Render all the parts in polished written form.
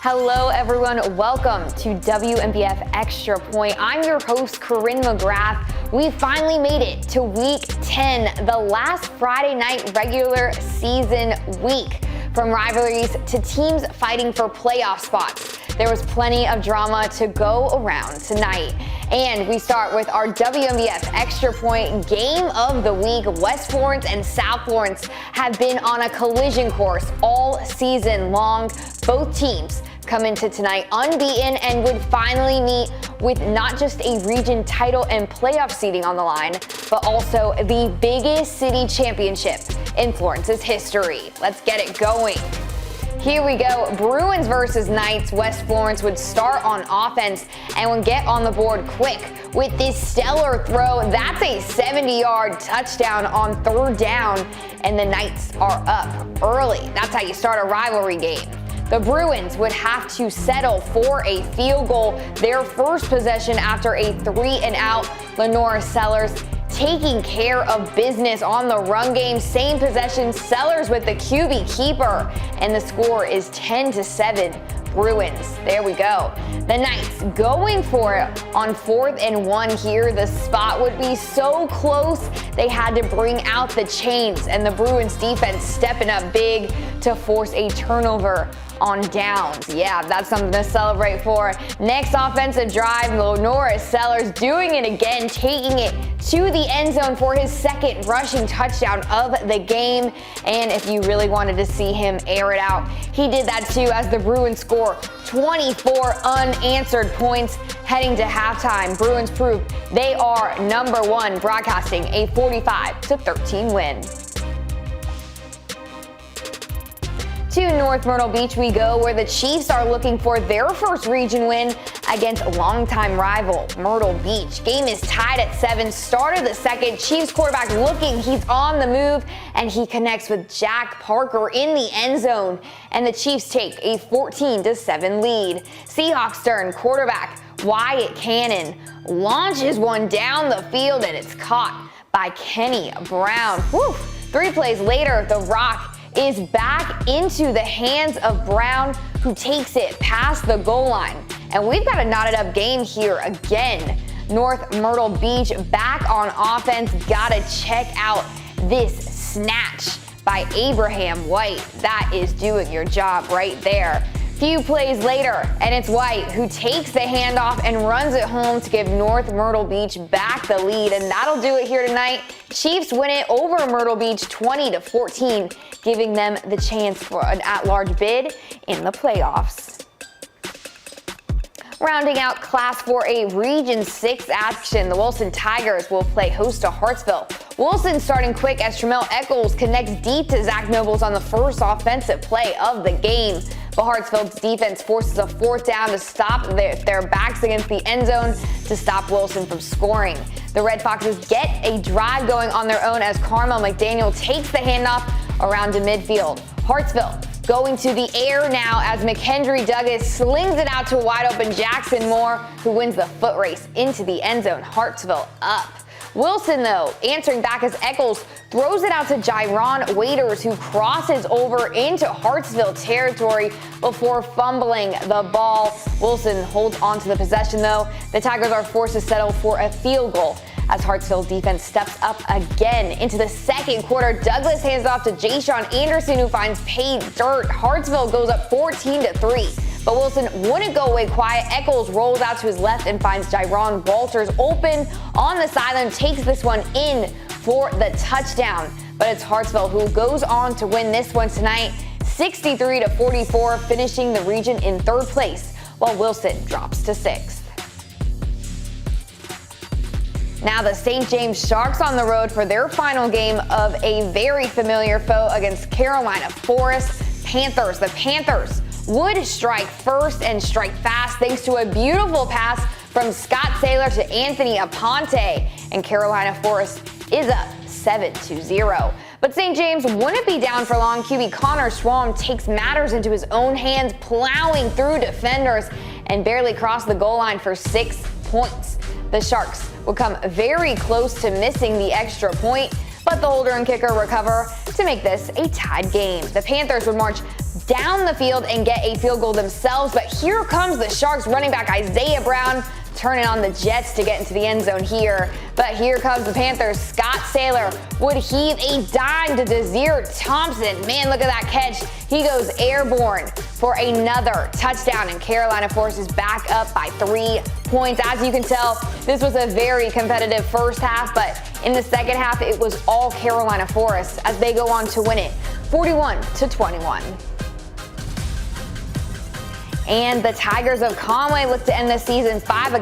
Hello everyone, welcome to WNBF Extra Point. I'm your host, Corinne McGrath. We finally made it to week 10, the last Friday night regular season week. From rivalries to teams fighting for playoff spots, there was plenty of drama to go around tonight. And we start with our WNBF Extra Point game of the week. West Florence and South Florence have been on a collision course all season long. Both teams come into tonight unbeaten and would finally meet with not just a region title and playoff seeding on the line, but also the biggest city championship in Florence's history. Let's get it going. Here we go. Bruins versus Knights. West Florence would start on offense and would get on the board quick with this stellar throw. That's a 70-yard touchdown on third down, and the Knights are up early. That's how you start a rivalry game. The Bruins would have to settle for a field goal. Their first possession after a 3-and-out. Lenora Sellers taking care of business on the run game. Same possession, Sellers with the QB keeper, and the score is 10-7. Bruins. There we go. The Knights going for it on 4th and 1 here. The spot would be so close, they had to bring out the chains, and the Bruins defense stepping up big to force a turnover on downs. Yeah, that's something to celebrate for. Next offensive drive, Lenora Sellers doing it again, taking it to the end zone for his second rushing touchdown of the game. And if you really wanted to see him air it out, he did that too, as the Bruins score 24 unanswered points heading to halftime. Bruins prove they are number one, broadcasting a 45-13 win. To North Myrtle Beach we go, where the Chiefs are looking for their first region win against longtime rival Myrtle Beach. Game is tied at 7, start of the second. Chiefs quarterback looking, he's on the move, and he connects with Jack Parker in the end zone, and the Chiefs take a 14-7 lead. Seahawks turn quarterback Wyatt Cannon launches one down the field, and it's caught by Kenny Brown. Whew. 3 plays later, the Rock is back into the hands of Brown, who takes it past the goal line. And we've got a knotted up game here again. North Myrtle Beach back on offense. Gotta check out this snatch by Abraham White. That is doing your job right there. Few plays later, and it's White who takes the handoff and runs it home to give North Myrtle Beach back the lead, and that'll do it here tonight. Chiefs win it over Myrtle Beach 20-14, giving them the chance for an at-large bid in the playoffs. Rounding out Class 4A Region 6 action, the Wilson Tigers will play host to Hartsville. Wilson starting quick as Tramel Eccles connects deep to Zach Nobles on the first offensive play of the game. But Hartsville's defense forces a 4th down to stop their backs against the end zone to stop Wilson from scoring. The Red Foxes get a drive going on their own as Carmel McDaniel takes the handoff around to midfield. Hartsville going to the air now as McKendry Douglas slings it out to a wide open Jackson Moore, who wins the foot race into the end zone. Hartsville up. Wilson, though, answering back as Eccles throws it out to Jyron Waiters, who crosses over into Hartsville territory before fumbling the ball. Wilson holds on to the possession, though. The Tigers are forced to settle for a field goal as Hartsville defense steps up again into the second quarter. Douglas hands off to Ja'Shawn Anderson, who finds paid dirt. Hartsville goes up 14-3. But Wilson wouldn't go away quiet. Eccles rolls out to his left and finds Jyron Walters open on the sideline, takes this one in for the touchdown. But it's Hartsville who goes on to win this one tonight, 63-44, finishing the region in 3rd place, while Wilson drops to 6th. Now the St. James Sharks on the road for their final game of a very familiar foe against Carolina Forest Panthers. The Panthers would strike first and strike fast thanks to a beautiful pass from Scott Saylor to Anthony Aponte, and Carolina Forest is up 7-0. But St. James wouldn't be down for long. QB Connor Schwalm takes matters into his own hands, plowing through defenders and barely crossed the goal line for 6 points. The Sharks will come very close to missing the extra point, but the holder and kicker recover to make this a tied game. The Panthers would march down the field and get a field goal themselves, but here comes the Sharks running back Isaiah Brown, turning on the Jets to get into the end zone here. But here comes the Panthers. Scott Saylor would heave a dime to Desir Thompson. Man, look at that catch. He goes airborne for another touchdown, and Carolina forces back up by 3 points. As you can tell, this was a very competitive first half, but in the second half, it was all Carolina for us as they go on to win it 41-21. And the Tigers of Conway look to end the season 5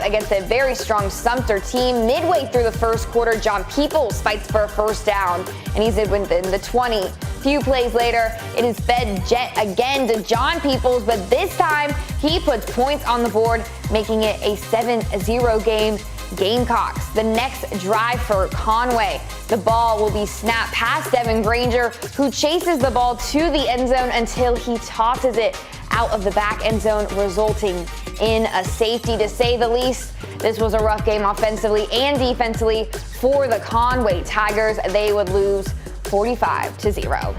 against a very strong Sumter team. Midway through the first quarter, John Peoples fights for a first down, and he's within the 20. Few plays later, it is fed jet again to John Peoples, but this time he puts points on the board, making it a 7-0 game. Gamecocks. The next drive for Conway. The ball will be snapped past Devin Granger, who chases the ball to the end zone until he tosses it out of the back end zone, resulting in a safety, to say the least. This was a rough game offensively and defensively for the Conway Tigers. They would lose 45-0.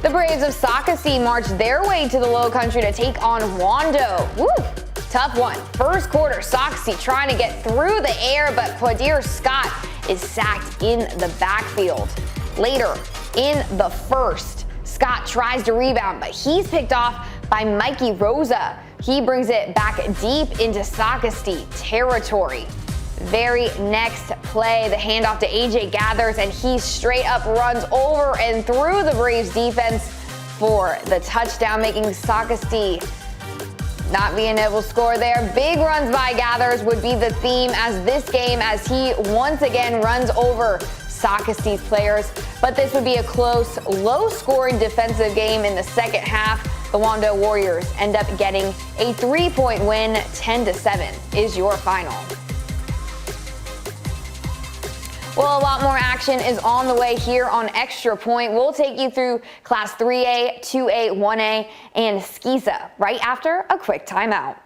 The Braves of Socastee marched their way to the Low Country to take on Wando. Woo! Tough one. First quarter, Socastee trying to get through the air, but Quadir Scott is sacked in the backfield. Later in the first, Scott tries to rebound, but he's picked off by Mikey Rosa. He brings it back deep into Socastee territory. Very next play, the handoff to AJ Gathers, and he straight up runs over and through the Braves defense for the touchdown, making Socastee not being able to score there. Big runs by Gathers would be the theme as this game, as he once again runs over Socastee's players. But this would be a close, low-scoring defensive game in the second half. The Wando Warriors end up getting a 3-point win. 10-7 is your final. Well, a lot more action is on the way here on Extra Point. We'll take you through Class 3A, 2A, 1A, and SCISA right after a quick timeout.